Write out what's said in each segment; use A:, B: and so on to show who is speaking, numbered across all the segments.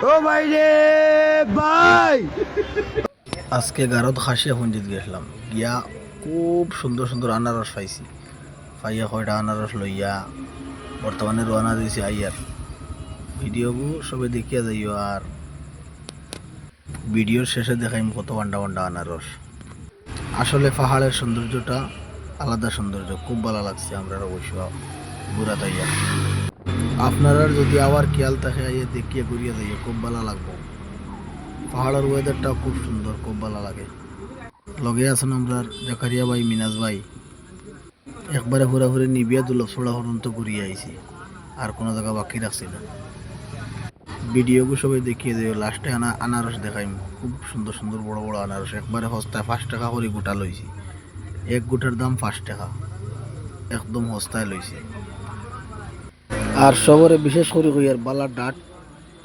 A: ও ভাই রে ভাই,
B: আজকে গারদ খাসিয়া পুঞ্জিত গেছিলাম, গিয়া খুব সুন্দর সুন্দর আনারস পাইছি। পাইয়া কয়টা আনারস লইয়া বর্তমানে রওনা দিয়েছি আইয়ার। ভিডিওগু সবে দেখিয়া যাইও, আর ভিডিওর শেষে দেখাইম কত বান্ডা বান্ডা আনারস। আসলে পাহাড়ের সৌন্দর্যটা আলাদা সৌন্দর্য, খুব ভালো লাগছে। আমরা অবশ্য ঘুরা তাইয়া আপনারা যদি আবার খেয়াল থাকে আইয়া দেখিয়া ঘুরিয়া যাইও, খুব ভালো লাগবো। পাহাড়ের ওয়েদারটাও খুব সুন্দর, খুব ভালো লাগে। লগে আছেন আমরা জাকারিয়া ভাই, মিনাজ ভাই। একবারে ঘোরাঘুরি নিবিয়া দুলছড়া পর্যন্ত ঘুরিয়ে আইছি, আর কোনো জায়গা বাকি রাখছি না। ভিডিওগু সবাই দেখিয়ে দেবে। লাস্টে আনারস দেখাইম, খুব সুন্দর সুন্দর বড় বড় আনারস, একবারে সস্তায় 5 টাকা করে গোটা লইছি। এক গোটার দাম 5 টাকা, একদম সস্তায় লইছি। আর সবরে বিশেষ করে কই আর বালা ডাট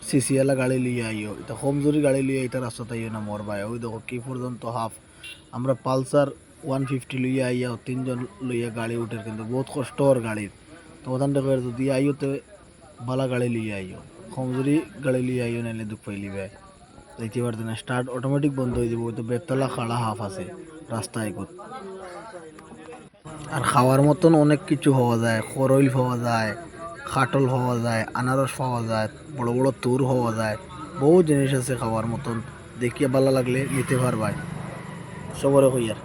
B: সিসিয়ালা গাড়ি লিয়ে আইও, এটা কমজোরি গাড়ি লিয়ে এটা রাস্তা তাইও না মোর ভাই। ওই দেখো কি পর্যন্ত হাফ। আমরা পালসার 150 লইয়া আইয়া 3 জন লইয়া গাড়ি উঠে, কিন্তু বহুত কষ্ট ওর গাড়ির। তো ওখান থেকে যদি আইও তো বালা গাড়ি লিয়ে আইও, কমজোরি গাড়ি লিয়ে আইও, নাইলে দুঃখ পাইলিবে। দেখতে পারতেন না, স্টার্ট অটোমেটিক বন্ধ হয়ে যাবে। ওই তো বেতলা খাড়া হাফ আছে রাস্তায় এগুত। আর খাওয়ার মতন অনেক কিছু পাওয়া যায়, খরইল পাওয়া যায়, খাটল পাওয়া যায়, আনারস পাওয়া যায়, বড় বড় তুর পাওয়া যায়। বহু জিনিস আছে খাওয়ার মতন, দেখিয়ে ভালো লাগলে নিতে পারবাই। সবরে কইয়ার।